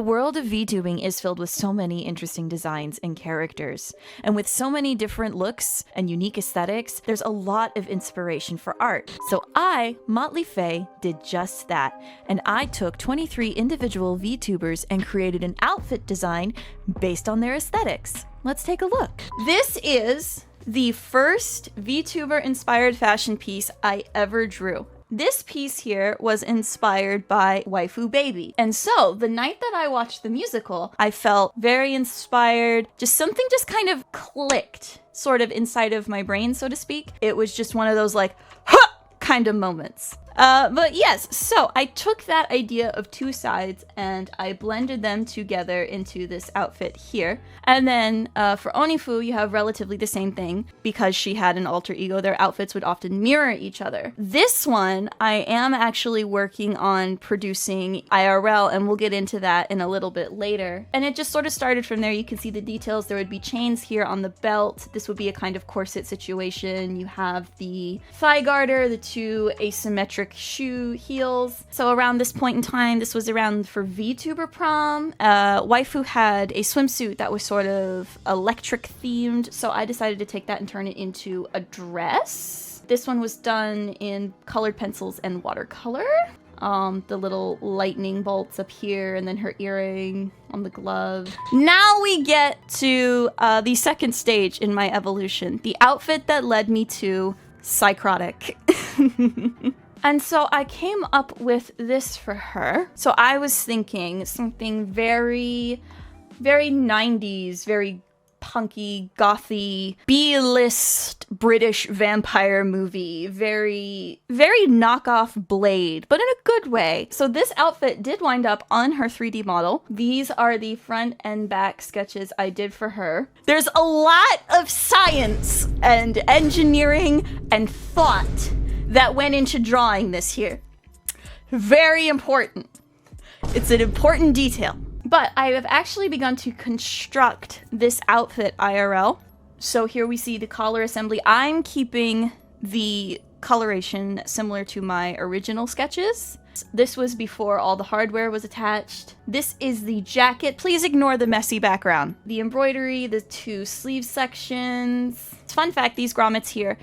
world of VTubing is filled with so many interesting designs and characters. And with so many different looks and unique aesthetics, there's a lot of inspiration for art. So I, Motley Faye, did just that. And I took 23 individual VTubers and created an outfit design based on their aesthetics. Let's take a look. This is the first VTuber inspired fashion piece I ever drew. This piece here was inspired by Waifu Baby. And so the night that I watched the musical, I felt very inspired. Something just kind of clicked sort of inside of my brain, so to speak. It was just one of those like, huh! Kind of moments. But yes, so I took that idea of two sides and I blended them together into this outfit here. And then for Onifu, you have relatively the same thing. Because she had an alter ego, their outfits would often mirror each other. This one, I am actually working on producing IRL, and we'll get into that in a little bit later. And it just sort of started from there. You can see the details. There would be chains here on the belt. This would be a kind of corset situation. You have the thigh garter, the two asymmetric shoe heels. So around this point in time, this was around for VTuber prom. Waifu had a swimsuit that was sort of electric themed, so I decided to take that and turn it into a dress. This one was done in colored pencils and watercolor. The little lightning bolts up here, and then her earring on the glove. Now we get to the second stage in my evolution, the outfit that led me to Pyrotic. And so I came up with this for her. So I was thinking something very, very 90s, very punky, gothy, B-list British vampire movie. Very, very knockoff Blade, but in a good way. So this outfit did wind up on her 3D model. These are the front and back sketches I did for her. There's a lot of science and engineering and thought that went into drawing this here. Very important. It's an important detail. But I have actually begun to construct this outfit IRL. So here we see the collar assembly. I'm keeping the coloration similar to my original sketches. This was before all the hardware was attached. This is the jacket. Please ignore the messy background. The embroidery, the two sleeve sections. Fun fact, these grommets here,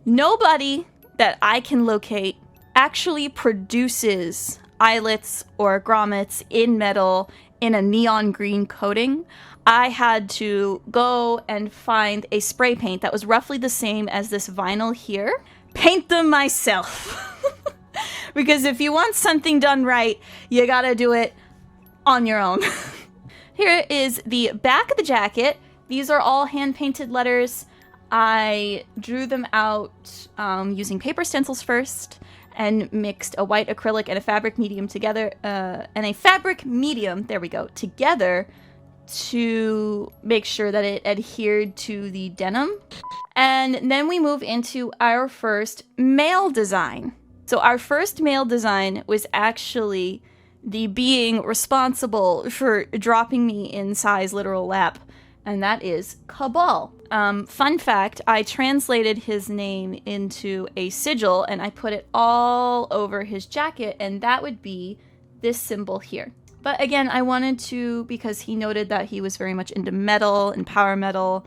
nobody that I can locate actually produces eyelets or grommets in metal in a neon green coating. I had to go and find a spray paint that was roughly the same as this vinyl here, paint them myself. Because if you want something done right, you gotta do it on your own. Here is the back of the jacket. These are all hand-painted letters. I drew them out using paper stencils first and mixed a white acrylic and a fabric medium together, together to make sure that it adhered to the denim. And then we move into our first male design. So our first male design was actually the being responsible for dropping me in Sai's literal lap, and that is Cabal. Fun fact, I translated his name into a sigil and I put it all over his jacket, and that would be this symbol here. But again, I wanted to, because he noted that he was very much into metal and power metal,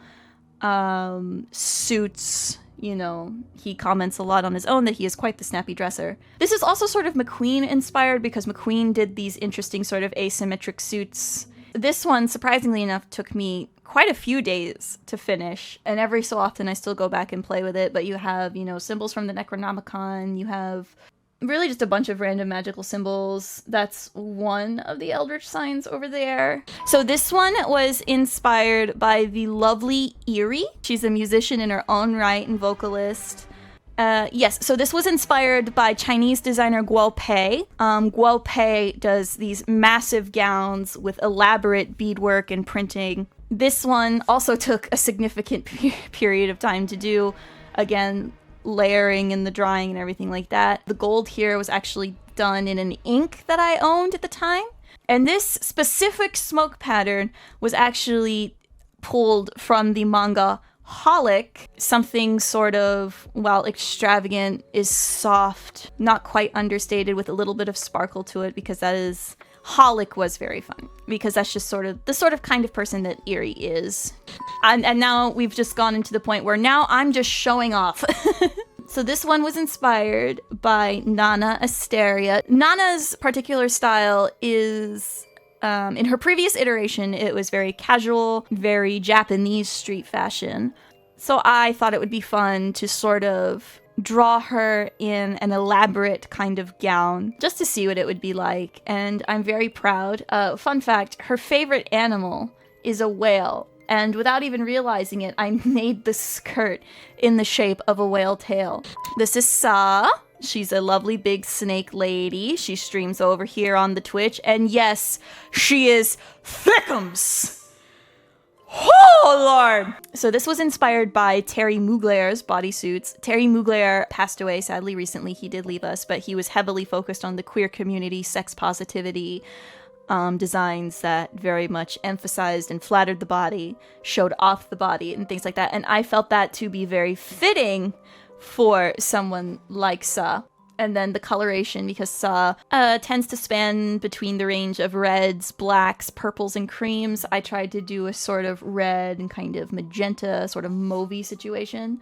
suits, you know, he comments a lot on his own that he is quite the snappy dresser. This is also sort of McQueen inspired because McQueen did these interesting sort of asymmetric suits. This one, surprisingly enough, took me quite a few days to finish, and every so often I still go back and play with it, but you have, you know, symbols from the Necronomicon, you have really just a bunch of random magical symbols. That's one of the Eldritch signs over there. So this one was inspired by the lovely Eerie. She's a musician in her own right and vocalist. Yes, so this was inspired by Chinese designer Guo Pei. Guo Pei does these massive gowns with elaborate beadwork and printing. This one also took a significant period of time to do. Again, layering and the drawing and everything like that. The gold here was actually done in an ink that I owned at the time. And this specific smoke pattern was actually pulled from the manga Holic. Something sort of, while extravagant, is soft, not quite understated, with a little bit of sparkle to it, because that is Holic was very fun because that's just sort of the kind of person that Eerie is. And now we've just gone into the point where now I'm just showing off. So this one was inspired by Nana Asteria. Nana's particular style is, in her previous iteration, it was very casual, very Japanese street fashion. So I thought it would be fun to sort of draw her in an elaborate kind of gown just to see what it would be like. And I'm very proud. Fun fact, her favorite animal is a whale. And without even realizing it, I made the skirt in the shape of a whale tail. This is Sa. She's a lovely big snake lady. She streams over here on the Twitch. And yes, she is thickums. Oh, Lord! So this was inspired by Terry Mugler's bodysuits. Terry Mugler passed away, sadly, recently. He did leave us, but he was heavily focused on the queer community, sex positivity, designs that very much emphasized and flattered the body, showed off the body, and things like that. And I felt that to be very fitting for someone like Sa. And then the coloration, because Sa tends to span between the range of reds, blacks, purples, and creams. I tried to do a sort of red and kind of magenta, sort of mauvey situation.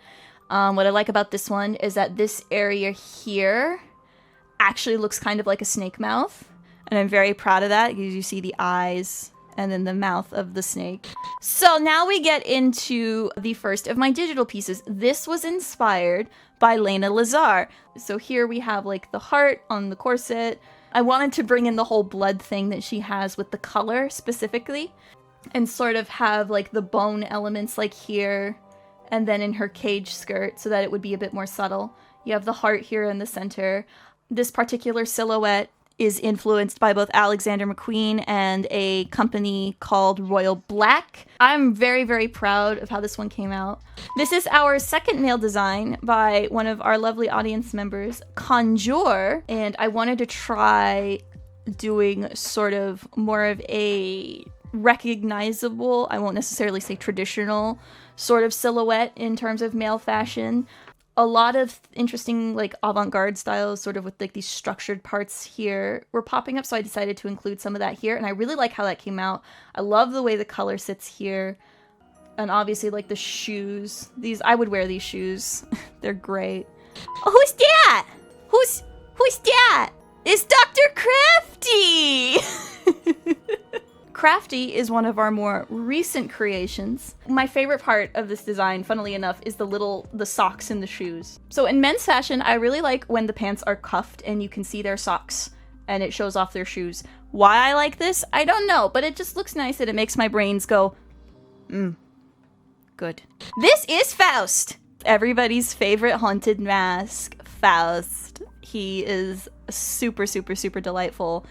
What I like about this one is that this area here actually looks kind of like a snake mouth. And I'm very proud of that because you see the eyes and then the mouth of the snake. So now we get into the first of my digital pieces. This was inspired by Lena Lazar. So here we have like the heart on the corset. I wanted to bring in the whole blood thing that she has with the color specifically and sort of have like the bone elements like here and then in her cage skirt so that it would be a bit more subtle. You have the heart here in the center. This particular silhouette is influenced by both Alexander McQueen and a company called Royal Black. I'm very, very proud of how this one came out. This is our second male design by one of our lovely audience members, Conjure, and I wanted to try doing sort of more of a recognizable, I won't necessarily say traditional, sort of silhouette in terms of male fashion. A lot of interesting, like, avant-garde styles, sort of with, like, these structured parts here were popping up, so I decided to include some of that here, and I really like how that came out. I love the way the color sits here, and obviously, like, the shoes. I would wear these shoes. They're great. Oh, who's that? Who's that? It's Dr. Crafty! Crafty is one of our more recent creations. My favorite part of this design, funnily enough, is the socks in the shoes. So in men's fashion, I really like when the pants are cuffed and you can see their socks and it shows off their shoes. Why I like this, I don't know, but it just looks nice and it makes my brains go, good. This is Faust! Everybody's favorite haunted mask, Faust. He is super, super, super delightful.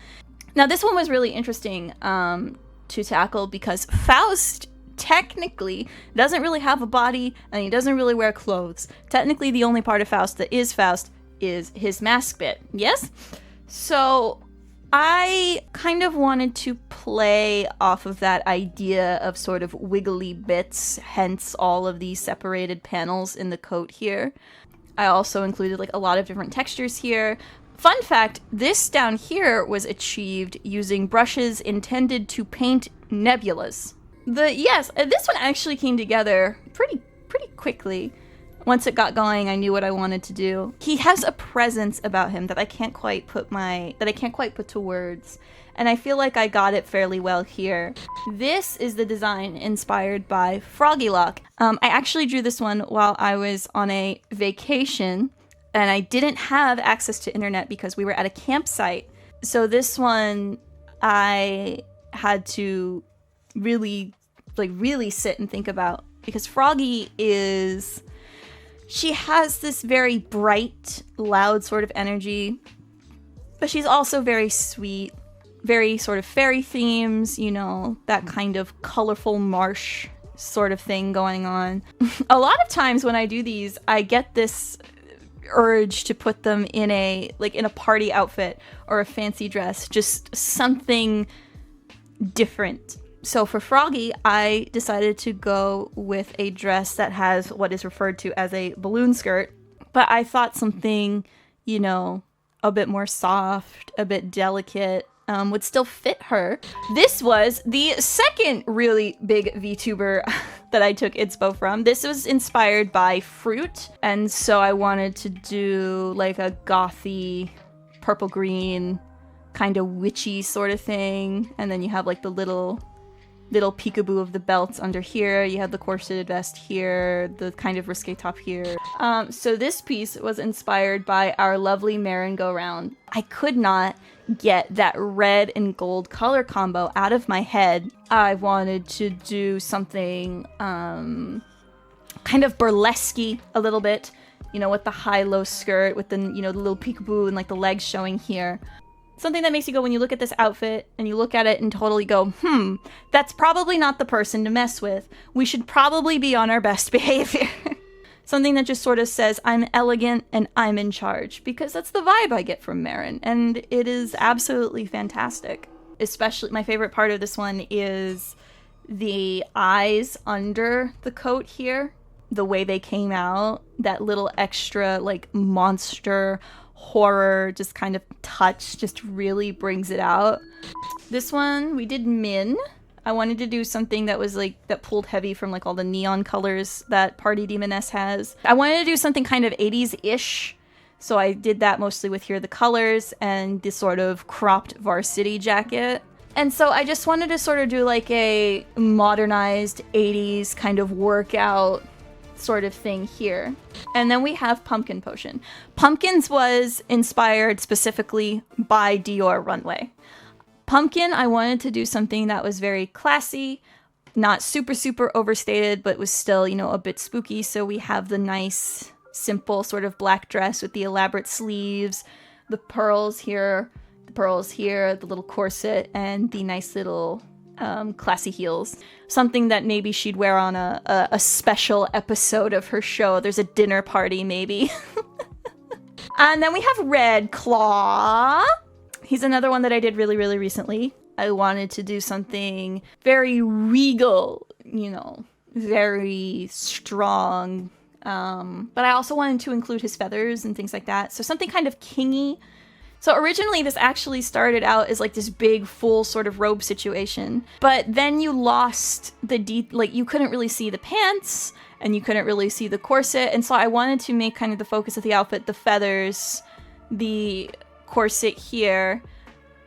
Now, this one was really interesting to tackle because Faust technically doesn't really have a body and he doesn't really wear clothes. Technically, the only part of Faust that is Faust is his mask bit. Yes? So I kind of wanted to play off of that idea of sort of wiggly bits, hence all of these separated panels in the coat here. I also included like a lot of different textures here. Fun fact, this down here was achieved using brushes intended to paint nebulas. This one actually came together pretty quickly. Once it got going, I knew what I wanted to do. He has a presence about him that I can't quite put to words, and I feel like I got it fairly well here. This is the design inspired by Froggy Lock. I actually drew this one while I was on a vacation. And I didn't have access to internet because we were at a campsite. So this one, I had to really sit and think about. Because Froggy she has this very bright, loud sort of energy. But she's also very sweet, very sort of fairy themes, you know, that kind of colorful marsh sort of thing going on. A lot of times when I do these, I get this urge to put them in a party outfit or a fancy dress, just something different. So for Froggy, I decided to go with a dress that has what is referred to as a balloon skirt, but I thought something, you know, a bit more soft, a bit delicate, would still fit her. This was the second really big VTuber that I took inspo from. This was inspired by fruit, and so I wanted to do like a gothy purple green kind of witchy sort of thing, and then you have like the little peekaboo of the belts under here. You have the corseted vest here, the kind of risque top here. So this piece was inspired by our lovely merry-go-round. I could not get that red and gold color combo out of my head. I wanted to do something kind of burlesque-y a little bit, you know, with the high-low skirt, with the, you know, the little peekaboo and like the legs showing here. Something that makes you go, when you look at this outfit and you look at it and totally go, that's probably not the person to mess with. We should probably be on our best behavior. Something that just sort of says, I'm elegant and I'm in charge, because that's the vibe I get from Marin, and it is absolutely fantastic. Especially, my favorite part of this one is the eyes under the coat here. The way they came out, that little extra, like, monster horror just kind of touch just really brings it out. This one we did Min. I wanted to do something that was like that pulled heavy from like all the neon colors that Party Demoness has. I wanted to do something kind of 80s-ish, so I did that mostly with here the colors and this sort of cropped varsity jacket. And so I just wanted to sort of do like a modernized 80s kind of workout sort of thing here. And then we have Pumpkin Potion. Pumpkins was inspired specifically by Dior Runway. Pumpkin, I wanted to do something that was very classy, not super overstated, but was still, you know, a bit spooky. So we have the nice, simple sort of black dress with the elaborate sleeves, the pearls here, the little corset, and the nice little classy heels. Something that maybe she'd wear on a special episode of her show. There's a dinner party, maybe. And then we have Red Claw. He's another one that I did really recently. I wanted to do something very regal, you know, very strong. But I also wanted to include his feathers and things like that. So something kind of kingy. So originally this actually started out as like this big full sort of robe situation, but then you lost the like you couldn't really see the pants and you couldn't really see the corset, and so I wanted to make kind of the focus of the outfit the feathers, the corset here,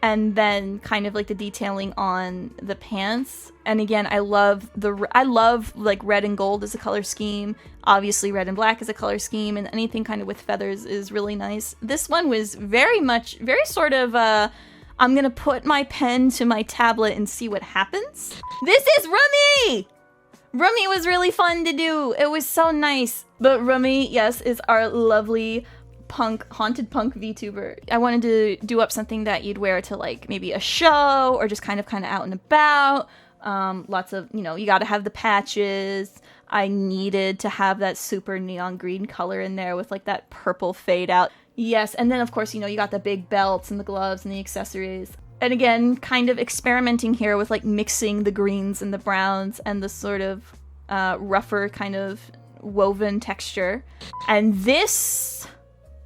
and then kind of like the detailing on the pants. And again, I love like red and gold as a color scheme. Obviously red and black as a color scheme, and anything kind of with feathers is really nice. This one was very sort of I'm gonna put my pen to my tablet and see what happens. This is Rumi! Rumi was really fun to do. It was so nice. But Rumi, yes, is our lovely haunted punk VTuber. I wanted to do up something that you'd wear to like maybe a show or just kind of out and about. Lots of, you know, you gotta have the patches. I needed to have that super neon green color in there with like that purple fade out. Yes, and then of course, you know, you got the big belts and the gloves and the accessories. And again, kind of experimenting here with like mixing the greens and the browns and the sort of rougher kind of woven texture. And this,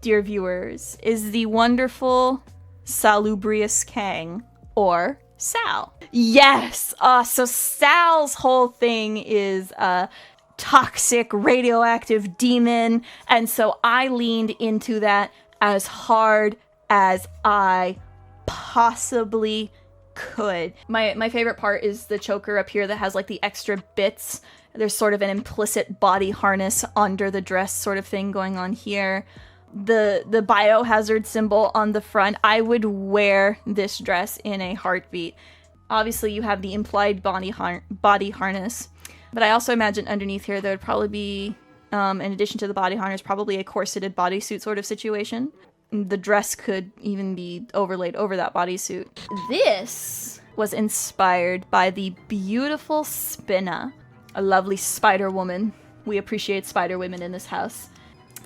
dear viewers, is the wonderful Salubrious Kang, or Sal. Yes! So Sal's whole thing is a toxic, radioactive demon, and so I leaned into that as hard as I possibly could. My favorite part is the choker up here that has like the extra bits. There's sort of an implicit body harness under the dress sort of thing going on here. The biohazard symbol on the front. I would wear this dress in a heartbeat. Obviously you have the implied body harness, but I also imagine underneath here there would probably be, in addition to the body harness, probably a corseted bodysuit sort of situation. The dress could even be overlaid over that bodysuit. This was inspired by the beautiful Spinna, a lovely spider woman. We appreciate spider women in this house.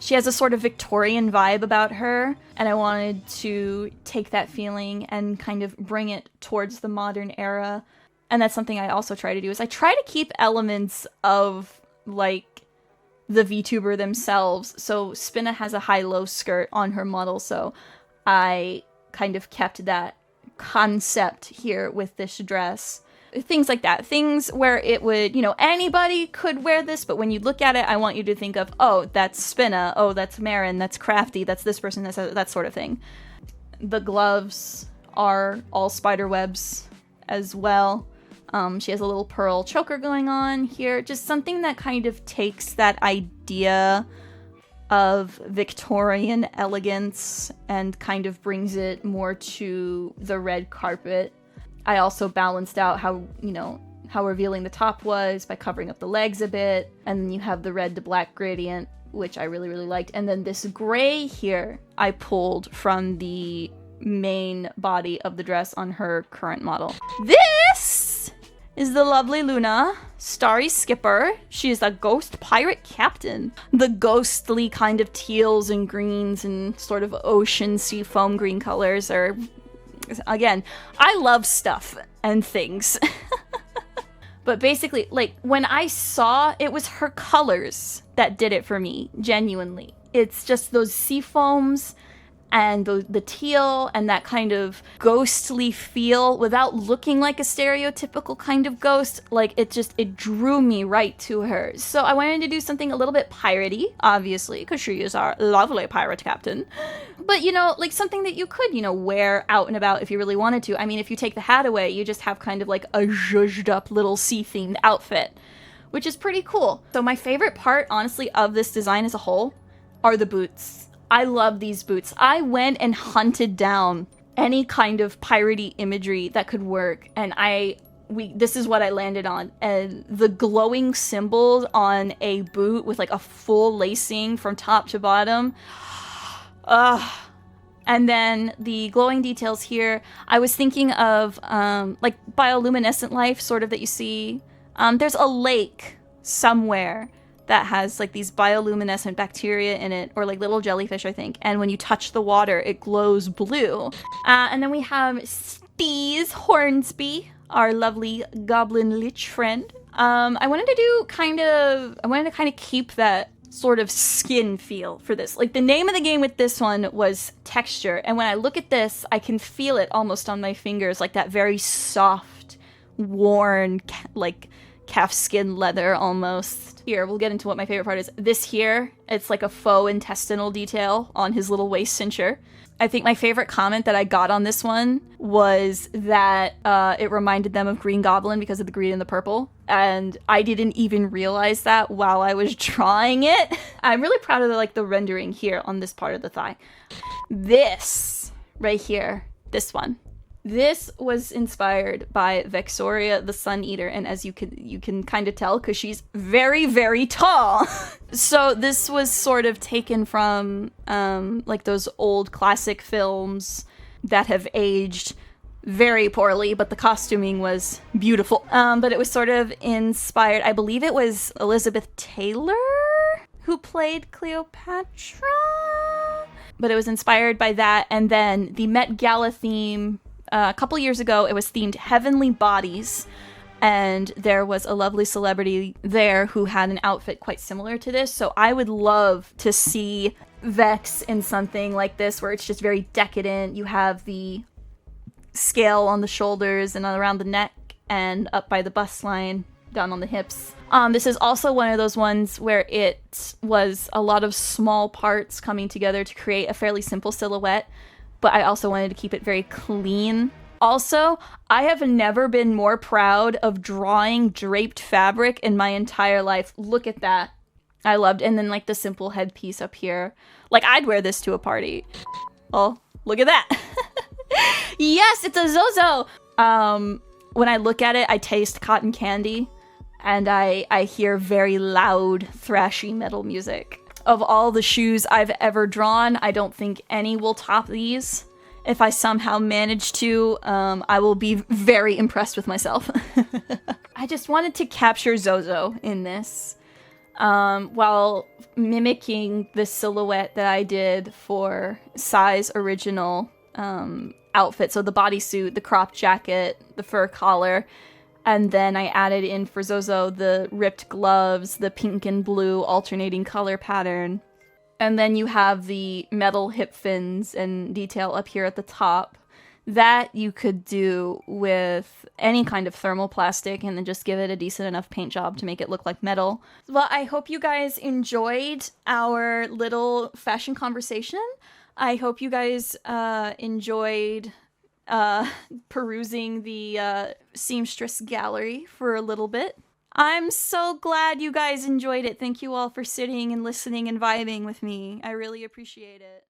She has a sort of Victorian vibe about her, and I wanted to take that feeling and kind of bring it towards the modern era. And that's something I also try to do, is I try to keep elements of, like, the VTuber themselves. So Spinna has a high-low skirt on her model, so I kind of kept that concept here with this dress. Things like that. Things where it would, you know, anybody could wear this, but when you look at it, I want you to think of, oh, that's Spinna, oh, that's Marin, that's Crafty, that's this person, that's that sort of thing. The gloves are all spider webs as well. She has a little pearl choker going on here. Just something that kind of takes that idea of Victorian elegance and kind of brings it more to the red carpet. I also balanced out how, you know, how revealing the top was by covering up the legs a bit. And then you have the red to black gradient, which I really, really liked. And then this gray here, I pulled from the main body of the dress on her current model. This is the lovely Luna, Starry Skipper. She is a ghost pirate captain. The ghostly kind of teals and greens and sort of ocean sea foam green colors are, again, I love stuff and things. But basically, like, when I saw, it was her colors that did it for me, genuinely. It's just those sea foams and the teal and that kind of ghostly feel without looking like a stereotypical kind of ghost. Like, it drew me right to her. So I wanted to do something a little bit piratey, obviously, because she is our lovely pirate captain. But, you know, like something that you could, you know, wear out and about if you really wanted to. I mean, if you take the hat away, you just have kind of like a zhuzhed up little sea-themed outfit, which is pretty cool. So my favorite part, honestly, of this design as a whole are the boots. I love these boots. I went and hunted down any kind of piratey imagery that could work, and this is what I landed on. And the glowing symbols on a boot with like a full lacing from top to bottom. And then the glowing details here, I was thinking of like bioluminescent life, sort of, that you see. There's a lake somewhere that has like these bioluminescent bacteria in it, or like little jellyfish, I think. And when you touch the water, it glows blue. And then we have Steez Hornsby, our lovely goblin lich friend. I wanted to kind of keep that sort of skin feel for this. Like, the name of the game with this one was Texture. And when I look at this, I can feel it almost on my fingers, like that very soft, worn, like calf skin leather almost. Here, we'll get into what my favorite part is. This here, it's like a faux intestinal detail on his little waist cincher. I think my favorite comment that I got on this one was that it reminded them of Green Goblin because of the green and the purple. And I didn't even realize that while I was drawing it. I'm really proud of the rendering here on this part of the thigh. This right here, this one. This was inspired by Vexoria the Sun Eater, and as you can kind of tell, because she's very, very tall. So this was sort of taken from like those old classic films that have aged very poorly, but the costuming was beautiful. But it was sort of inspired, I believe it was Elizabeth Taylor who played Cleopatra? But it was inspired by that, and then the Met Gala theme. A couple years ago, it was themed Heavenly Bodies, and there was a lovely celebrity there who had an outfit quite similar to this, so I would love to see Vex in something like this, where it's just very decadent. You have the scale on the shoulders and around the neck, and up by the bust line, down on the hips. This is also one of those ones where it was a lot of small parts coming together to create a fairly simple silhouette, but I also wanted to keep it very clean. Also, I have never been more proud of drawing draped fabric in my entire life. Look at that. I loved, and then like the simple headpiece up here. Like, I'd wear this to a party. Oh, look at that. Yes, it's a Zozo. When I look at it, I taste cotton candy, and I hear very loud, thrashy metal music. Of all the shoes I've ever drawn, I don't think any will top these. If I somehow manage to, I will be very impressed with myself. I just wanted to capture Zozo in this, while mimicking the silhouette that I did for Sai's original outfit. So the bodysuit, the crop jacket, the fur collar, and then I added in for Zozo the ripped gloves, the pink and blue alternating color pattern. And then you have the metal hip fins and detail up here at the top That you could do with any kind of thermoplastic and then just give it a decent enough paint job to make it look like metal. Well, I hope you guys enjoyed our little fashion conversation. I hope you guys enjoyed perusing the seamstress gallery for a little bit. I'm so glad you guys enjoyed it. Thank you all for sitting and listening and vibing with me. I really appreciate it.